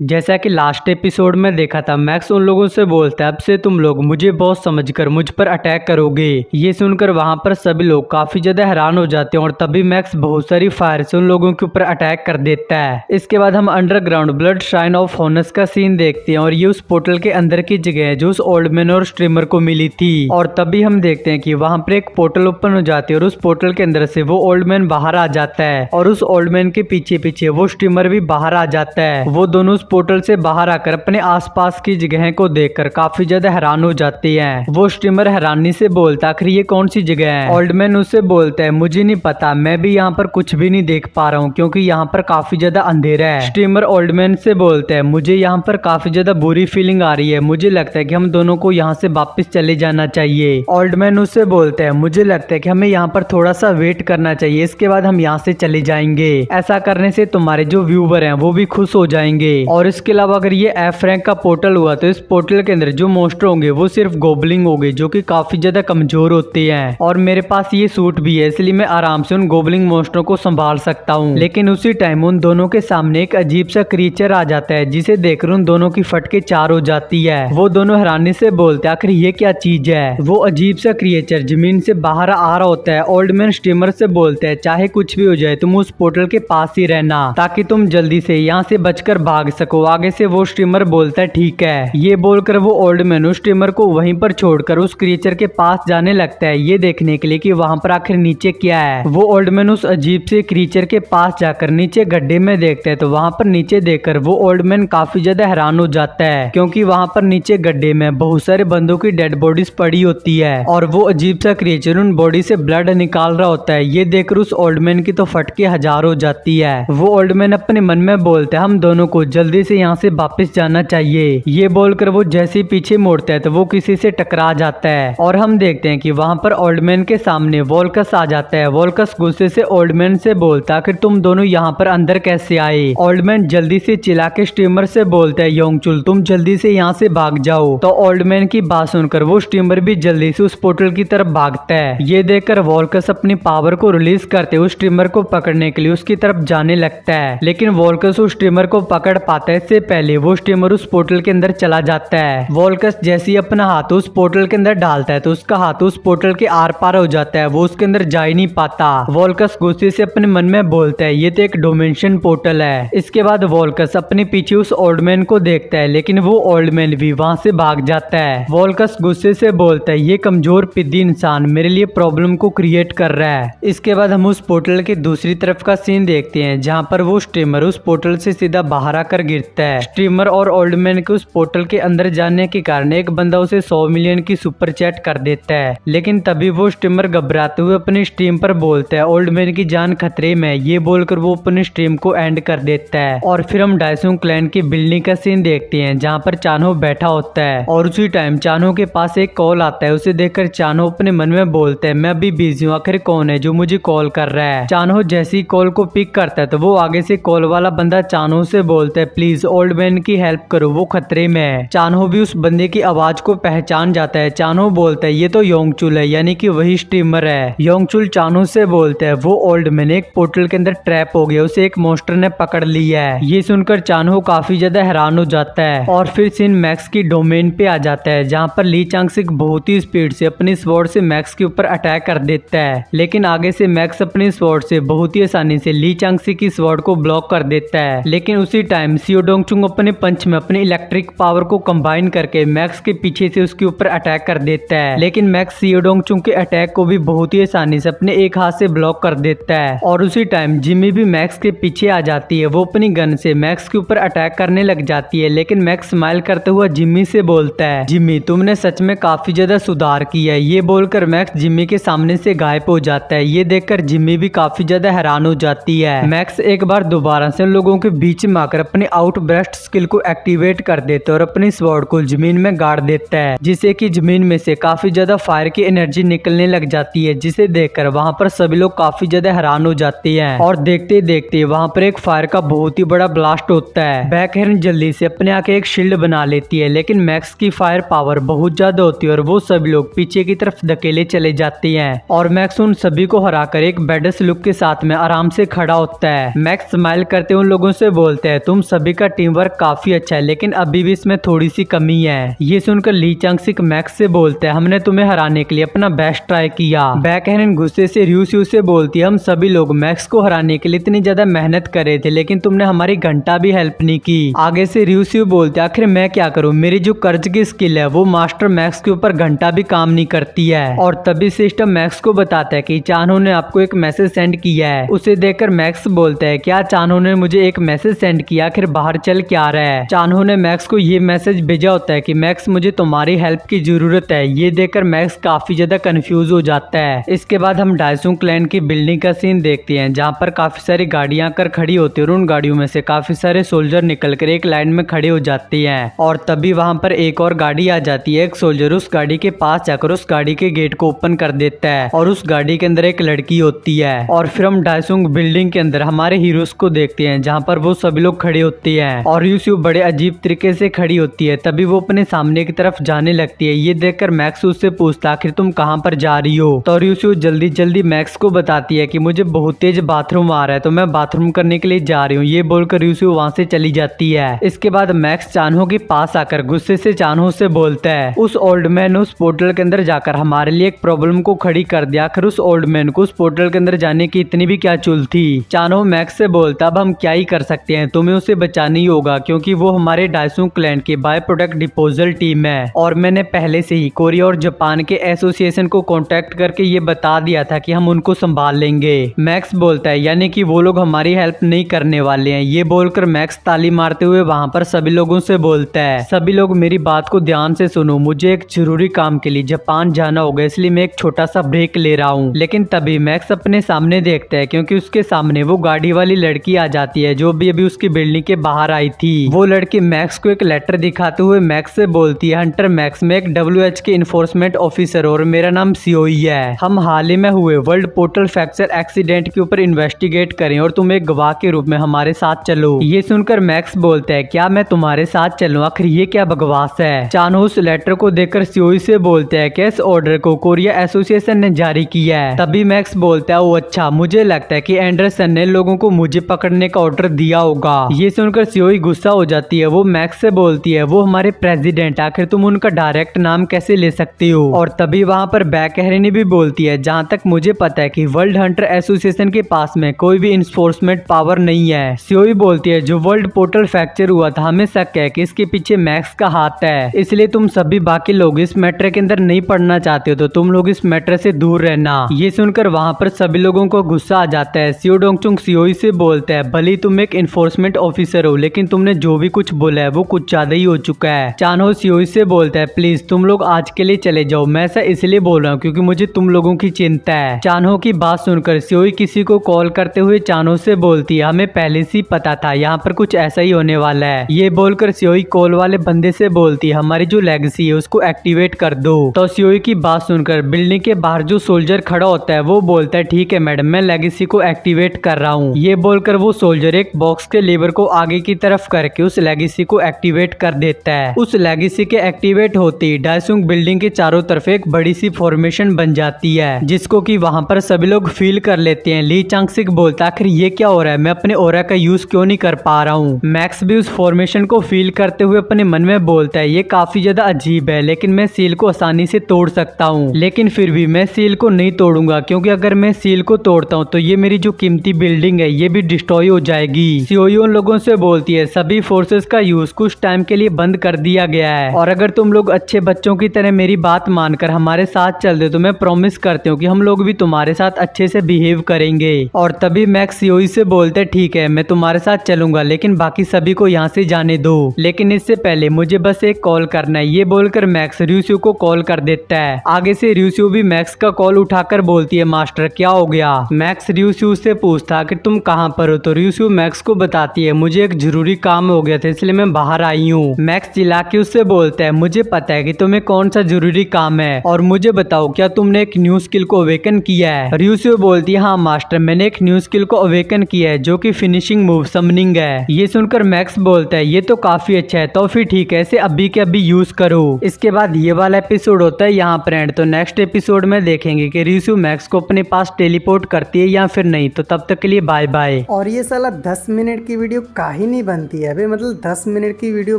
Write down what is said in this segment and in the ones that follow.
जैसा कि last episode में देखा था, मैक्स उन लोगों से बोलता है अब से तुम लोग मुझे बॉस समझकर मुझ पर अटैक करोगे। ये सुनकर वहां पर सभी लोग काफी ज्यादा हैरान हो जाते हैं और तभी मैक्स बहुत सारी फायर से उन लोगों के ऊपर अटैक कर देता है। इसके बाद हम अंडरग्राउंड ब्लड श्राइन ऑफ हॉर्नेस का सीन देखते हैं और ये उस पोर्टल के अंदर की जगह है जो उस ओल्ड मैन और स्ट्रीमर को मिली थी। और तभी हम देखते हैं कि वहां पर एक पोर्टल ओपन हो जाती है और उस पोर्टल के अंदर से वो ओल्ड मैन बाहर आ जाता है और उस ओल्ड मैन के पीछे पीछे वो स्ट्रीमर भी बाहर आ जाता है। वो दोनों उस पोर्टल से बाहर आकर अपने आसपास की जगह को देखकर काफी ज्यादा हैरान हो जाते हैं। वो स्ट्रीमर हैरानी से बोलता आखिर ये कौन सी जगह है। ओल्ड मैन उससे बोलता है मुझे नहीं पता, मैं भी यहाँ पर कुछ भी नहीं देख पा रहा हूँ क्योंकि यहाँ पर काफी ज्यादा अंधेरा है। स्ट्रीमर ओल्ड मैन से बोलता है मुझे यहाँ पर काफी ज्यादा बुरी फीलिंग आ रही है, मुझे लगता है कि हम दोनों को यहाँ से वापस चले जाना चाहिए। ओल्ड मैन उससे बोलता है मुझे लगता है कि हमें यहाँ पर थोड़ा सा वेट करना चाहिए, इसके बाद हम यहाँ से चले जाएंगे। ऐसा करने से तुम्हारे जो व्यूवर हैं वो भी खुश हो जाएंगे। और इसके अलावा अगर ये एफ रैंक का पोर्टल हुआ तो इस पोर्टल के अंदर जो मॉन्स्टर होंगे वो सिर्फ गोबलिंग होंगे जो कि काफी ज्यादा कमजोर होते हैं। और मेरे पास ये सूट भी है इसलिए मैं आराम से उन गोबलिंग मॉन्स्टरों को संभाल सकता हूँ। लेकिन उसी टाइम उन दोनों के सामने एक अजीब सा क्रीचर आ जाता है जिसे देखकर उन दोनों की फटके चार हो जाती है। वो दोनों हैरानी से बोलते आखिर ये क्या चीज है। वो अजीब सा क्रिएचर जमीन से बाहर आ रहा होता है। ओल्ड मैन स्ट्रीमर से बोलते हैं चाहे कुछ भी हो जाए तुम उस पोर्टल के पास ही रहना ताकि तुम जल्दी से यहाँ से बचकर भाग सको। आगे से वो स्ट्रीमर बोलता है ठीक है। ये बोलकर वो ओल्ड मैन उस स्ट्रीमर को वहीं पर छोड़कर उस क्रिएचर के पास जाने लगता है ये देखने के लिए कि वहां पर आखिर नीचे क्या है। वो ओल्ड मैन उस अजीब से क्रिएचर के पास जाकर नीचे गड्ढे में देखता है तो वहां पर नीचे देखकर वो ओल्ड मैन काफी ज्यादा हैरान हो जाता है क्योंकि वहां पर नीचे गड्ढे में बहुत सारे बंदों की डेड बॉडीज पड़ी होती है और वो अजीब सा क्रिएचर उन बॉडी से ब्लड निकाल रहा होता है। ये देखकर उस ओल्ड मैन की तो फटके हजार हो जाती है। वो ओल्ड मैन अपने मन में बोलता है हम दोनों को जल्दी से यहाँ से वापस जाना चाहिए। ये बोलकर वो जैसे पीछे मोड़ता है तो वो किसी से टकरा जाता है और हम देखते हैं कि वहां पर ओल्ड मैन के सामने वोल्कस आ जाता है। वोल्कस गुस्से से ओल्ड मैन से बोलता आखिर तुम दोनों यहाँ पर अंदर कैसे आए। ओल्ड मैन जल्दी से चिल्ला के स्ट्रीमर से बोलता है योंगचुल तुम जल्दी से यहाँ से भाग जाओ। तो ओल्ड मैन की बात सुनकर वो स्ट्रीमर भी जल्दी से उस पोर्टल की तरफ भागता है। ये देखकर वोल्कस अपनी पावर को रिलीज करते हुए स्ट्रीमर को पकड़ने के लिए उसकी तरफ जाने लगता है लेकिन वोल्कस उस स्ट्रीमर को पकड़ पाता है इससे पहले वो स्ट्रीमर उस पोर्टल के अंदर चला जाता है। वोल्कस जैसे ही अपना हाथ उस पोर्टल के अंदर डालता है तो उसका हाथ उस पोर्टल के आर पार हो जाता है, वो उसके अंदर जा ही नहीं पाता। वोल्कस गुस्से से अपने मन में बोलता है ये तो एक डिमेंशन पोर्टल है। इसके बाद वोल्कस अपने पीछे उस ओल्ड मैन को देखता है लेकिन वो ओल्ड मैन भी वहां से भाग जाता है। वोल्कस गुस्से से बोलता है ये कमजोर पिद्दी इंसान मेरे लिए प्रॉब्लम को क्रिएट कर रहा है। इसके बाद हम उस पोर्टल की दूसरी तरफ का सीन देखते हैं जहाँ पर वो स्ट्रीमर उस पोर्टल से सीधा बाहर आकर गिरता है। स्ट्रीमर और ओल्ड मैन के उस पोर्टल के अंदर जाने के कारण एक बंदा उसे 100 मिलियन की सुपर चैट कर देता है लेकिन तभी वो स्ट्रीमर घबराते हुए अपनी स्ट्रीम पर बोलता है ओल्ड मैन की जान खतरे में। ये बोलकर वो अपनी स्ट्रीम को एंड कर देता है और फिर हम डायसुंग क्लैन की बिल्डिंग का सीन देखते हैं जहाँ पर चानो बैठा होता है और उसी टाइम चानो के पास एक कॉल आता है। उसे देखकर चानो अपने मन में बोलता है मैं अभी बिजी हूँ, आखिर कौन है जो मुझे कॉल कर रहा है। चानो जैसी कॉल को पिक करता है तो वो आगे से कॉल वाला बंदा चानो से बोलता है प्लीज ओल्ड मैन की हेल्प करो, वो खतरे में है। चानो भी उस बंदे की आवाज को पहचान जाता है। चानो बोलता है ये तो योंगचुल है यानी कि वही स्ट्रीमर है। योंगचुल चानो से बोलता है वो ओल्ड मैन एक पोर्टल के अंदर ट्रैप हो गया, उसे एक मॉन्स्टर ने पकड़ लिया है। ये सुनकर चानो काफी ज्यादा हैरान हो जाता है और फिर सीन मैक्स की डोमेन पे आ जाता है जहाँ पर ली चांगसिक बहुत ही स्पीड से अपनी स्वॉर्ड से मैक्स के ऊपर अटैक कर देता है लेकिन आगे से मैक्स अपनी स्वॉर्ड से बहुत ही आसानी से ली चांगसिक की स्वॉर्ड को ब्लॉक कर देता है। लेकिन उसी टाइम सियो डोंगचुंग अपने पंच में अपनी इलेक्ट्रिक पावर को कंबाइन करके मैक्स के पीछे से उसके ऊपर अटैक कर देता है लेकिन मैक्स सियो डोंगचुंग के अटैक को भी बहुत ही आसानी से अपने एक हाथ से ब्लॉक कर देता है। और उसी टाइम जिमी भी मैक्स के पीछे आ जाती है। वो अपनी गन से मैक्स के ऊपर अटैक करने लग जाती है लेकिन मैक्स स्माइल करते हुए जिमी से बोलता है जिमी तुमने सच में काफी ज्यादा सुधार किया है। ये बोलकर मैक्स जिमी के सामने से गायब हो जाता है। ये देखकर जिमी भी काफी ज्यादा हैरान हो जाती है। मैक्स एक बार दोबारा से उन लोगों के बीच में आकर अपने आउट ब्रस्ट स्किल को एक्टिवेट कर देता है और अपनी स्वॉर्ड को जमीन में गाड़ देता है जिससे कि जमीन में से काफी ज्यादा फायर की एनर्जी निकलने लग जाती है जिसे देखकर वहां पर सभी लोग काफी ज्यादा हैरान हो जाते हैं। और देखते देखते वहां पर एक फायर का बहुत ही बड़ा ब्लास्ट होता है। बैकहर्न जल्दी से अपने आके एक शील्ड बना लेती है लेकिन मैक्स की फायर पावर बहुत ज्यादा होती है और वो सभी लोग पीछे की तरफ धकेले चले जाते हैं और मैक्स उन सभी को हराकर एक बेडस लुक के साथ में आराम से खड़ा होता है। मैक्स स्माइल करते उन लोगों से बोलते हैं तुम सभी सभी का टीम वर्क काफी अच्छा है, लेकिन अभी भी इसमें थोड़ी सी कमी है। ये सुनकर ली चांगसिक मैक्स से बोलते हैं, हमने तुम्हें हराने के लिए अपना बेस्ट ट्राई किया। बैकहैरन गुस्से से र्यूस्यू से बोलती है, हम सभी लोग मैक्स को हराने के लिए इतनी ज्यादा मेहनत कर रहे थे, लेकिन तुमने हमारी घंटा भी हेल्प नहीं की। आगे से र्यूस्यू बोलते हैं, आखिर मैं क्या करूं, मेरी जो कर्ज की स्किल है वो मास्टर मैक्स के ऊपर घंटा भी काम नहीं करती है। और तभी सिस्टम मैक्स को बताता है कि चानहो ने आपको एक मैसेज सेंड किया है। उसे देखकर मैक्स बोलता है, क्या चानहो ने मुझे एक मैसेज सेंड किया, आखिर बाहर चल क्या रहा है। चानहो ने मैक्स को ये मैसेज भेजा होता है कि मैक्स मुझे तुम्हारी हेल्प की जरूरत है। ये देखकर मैक्स काफी ज्यादा कंफ्यूज हो जाता है। इसके बाद हम डायसुंग क्लैन की बिल्डिंग का सीन देखते हैं, जहाँ पर काफी सारी गाड़ियां आकर खड़ी होती है और उन गाड़ियों में से काफी सारे सोल्जर निकलकर एक लाइन में खड़े हो जाते हैं। और तभी वहां पर एक और गाड़ी आ जाती है। एक सोल्जर उस गाड़ी के पास जाकर उस गाड़ी के गेट को ओपन कर देता है और उस गाड़ी के अंदर एक लड़की होती है। और फिर हम डायसुंग बिल्डिंग के अंदर हमारे हीरोज को देखते हैं, जहाँ पर वो सभी लोग खड़े होते हैं और र्यूस्यू बड़े अजीब तरीके से खड़ी होती है। तभी वो अपने सामने की तरफ जाने लगती है। ये देखकर मैक्स उससे पूछता, आखिर तुम कहाँ पर जा रही हो। तो र्यूस्यू जल्दी जल्दी मैक्स को बताती है कि मुझे बहुत तेज बाथरूम आ रहा है, तो मैं बाथरूम करने के लिए जा रही हूँ। ये बोलकर र्यूस्यू वहाँ से चली जाती है। इसके बाद मैक्स चानहो के पास आकर गुस्से से चानहो से बोलता है, उस ओल्ड मैन ने उस पोर्टल के अंदर जाकर हमारे लिए एक प्रॉब्लम को खड़ी कर दिया। आखिर उस ओल्ड मैन को उस पोर्टल के अंदर जाने की इतनी भी क्या चुल थी। चानहो मैक्स से बोलता, अब हम क्या ही कर सकते हैं, तुम्हें उसे बचाना ही होगा, क्योंकि वो हमारे डायसुंग क्लैन की बाय प्रोडक्ट डिपोजल टीम है और मैंने पहले से ही कोरिया और जापान के एसोसिएशन को कांटेक्ट करके ये बता दिया था कि हम उनको संभाल लेंगे। मैक्स बोलता है, यानी कि वो लोग हमारी हेल्प नहीं करने वाले हैं। ये बोलकर मैक्स ताली मारते हुए वहां पर सभी लोगों से बोलता है, सभी लोग मेरी बात को ध्यान से सुनो, मुझे एक जरूरी काम के लिए जापान जाना होगा, इसलिए मैं एक छोटा सा ब्रेक ले रहा हूँ। लेकिन तभी मैक्स अपने सामने देखता है, क्योंकि उसके सामने वो गाड़ी वाली लड़की आ जाती है जो भी अभी उसकी बिल्डिंग के बाहर आई थी। वो लड़की मैक्स को एक लेटर दिखाते हुए मैक्स से बोलती है, हंटर मैक्स, मैं एक WH के इन्फोर्समेंट ऑफिसर और मेरा नाम सियोई है। हम हाल ही में हुए वर्ल्ड पोर्टल फ्रैक्चर एक्सीडेंट के ऊपर इन्वेस्टिगेट करें और तुम एक गवाह के रूप में हमारे साथ चलो। ये सुनकर मैक्स बोलता है, क्या मैं तुम्हारे साथ चलूं, आखिर ये क्या बकवास है। चानहो उस लेटर को देखकर सियोई से बोलता है कि इस ऑर्डर को कोरिया एसोसिएशन ने जारी किया है। तभी मैक्स बोलता है, ओ अच्छा, मुझे लगता है कि एंडरसन ने लोगों को मुझे पकड़ने का ऑर्डर दिया होगा। ये सुनकर सियोई गुस्सा हो जाती है। वो मैक्स से बोलती है, वो हमारे प्रेसिडेंट, आखिर तुम उनका डायरेक्ट नाम कैसे ले सकती हो। और तभी वहां पर बैकहैरनी भी बोलती है, जहां तक मुझे पता है कि वर्ल्ड हंटर एसोसिएशन के पास में कोई भी इन्फोर्समेंट पावर नहीं है। सियोई बोलती है, जो वर्ल्ड पोर्टल फ्रैक्चर हुआ था, हमें शक है कि इसके पीछे मैक्स का हाथ है, इसलिए तुम सभी बाकी लोग इस मैटर के अंदर नहीं पढ़ना चाहते हो तो तुम लोग इस मैटर से दूर रहना। ये सुनकर वहां पर सभी लोगों को गुस्सा आ जाता है। सियो डोंगचुंग सियोई से बोलता है, भले तुम एक इन्फोर्समेंट ऑफिसर हो, लेकिन तुमने जो भी कुछ बोला है वो कुछ ज्यादा ही हो चुका है। चानहो सियोई से बोलता है, प्लीज तुम लोग आज के लिए चले जाओ, मैं ऐसा इसलिए बोल रहा हूँ क्योंकि मुझे तुम लोगों की चिंता है। चानहो की बात सुनकर सियोई किसी को कॉल करते हुए चानहो से बोलती है, हमें पहले से ही पता था यहाँ पर कुछ ऐसा ही होने वाला है। ये बोलकर सियोई कॉल वाले बंदे से बोलती है, हमारी जो लेगेसी है उसको एक्टिवेट कर दो। तो सियोई की बात सुनकर बिल्डिंग के बाहर जो सोल्जर खड़ा होता है वो बोलता है, ठीक है मैडम, मैं लेगेसी को एक्टिवेट कर रहा हूँ। ये बोलकर वो सोल्जर एक बॉक्स के लीवर को आगे की तरफ करके उस लेगेसी को एक्टिवेट कर देता है। उस लेगेसी के एक्टिवेट होते ही डायसुंग बिल्डिंग के चारों तरफ एक बड़ी सी फॉर्मेशन बन जाती है, जिसको कि वहां पर सभी लोग फील कर लेते हैं। ली चांगसिक बोलता, आखिर ये क्या हो रहा है, मैं अपने ऑरा का यूज क्यों नहीं कर पा रहा हूँ। मैक्स भी उस फॉर्मेशन को फील करते हुए अपने मन में बोलता है, ये काफी ज्यादा अजीब है, लेकिन मैं सील को आसानी से तोड़ सकता हूँ, लेकिन फिर भी मैं सील को नहीं तोड़ूंगा, क्योंकि अगर मैं सील को तोड़ता हूँ तो ये मेरी जो कीमती बिल्डिंग है ये भी डिस्ट्रॉय हो जाएगी। सियोई उन लोगों से बोलती है, सभी फोर्सेस का यूज कुछ टाइम के लिए बंद कर दिया गया है और अगर तुम लोग अच्छे बच्चों की तरह मेरी बात मानकर हमारे साथ चल दे तो मैं प्रॉमिस करती हूँ कि हम लोग भी तुम्हारे साथ अच्छे से बिहेव करेंगे। और तभी मैक्स सियोई से बोलते, ठीक है मैं तुम्हारे साथ चलूंगा, लेकिन बाकी सभी को यहाँ से जाने दो, लेकिन इससे पहले मुझे बस एक कॉल करना है। ये बोलकर मैक्स र्यूस्यू को कॉल कर देता है। आगे से र्यूस्यू भी मैक्स का कॉल उठाकर बोलती है, मास्टर क्या हो गया। मैक्स र्यूस्यू से पूछता कि तुम कहाँ पर हो, तो र्यूस्यू मैक्स को बताती है, मुझे एक जरूरी काम हो गया था इसलिए मैं बाहर आई हूँ। मैक्स चिल्ला के उससे बोलता है, मुझे पता है कि तुम्हें कौन सा जरूरी काम है और मुझे बताओ क्या तुमने एक न्यू स्किल को अवेकन किया है। र्यूस्यू बोलती है, हाँ मास्टर, मैंने एक न्यू स्किल को अवेकन किया है जो कि फिनिशिंग मूव समनिंग है। ये सुनकर मैक्स बोलता है, ये तो काफी अच्छा है, तो फिर ठीक है इसे अभी के अभी यूज करो। इसके बाद ये वाला एपिसोड होता है यहाँ पर एंड। तो नेक्स्ट एपिसोड में देखेंगे कि र्यूस्यू मैक्स को अपने पास टेलीपोर्ट करती है या फिर नहीं। तो तब तक के लिए बाय बाय। और ये साला 10 मिनट की वीडियो काहे ही नहीं बनती है। अबे मतलब 10 मिनट की वीडियो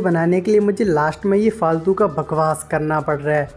बनाने के लिए मुझे लास्ट में ये फालतू का बकवास करना पड़ रहा है।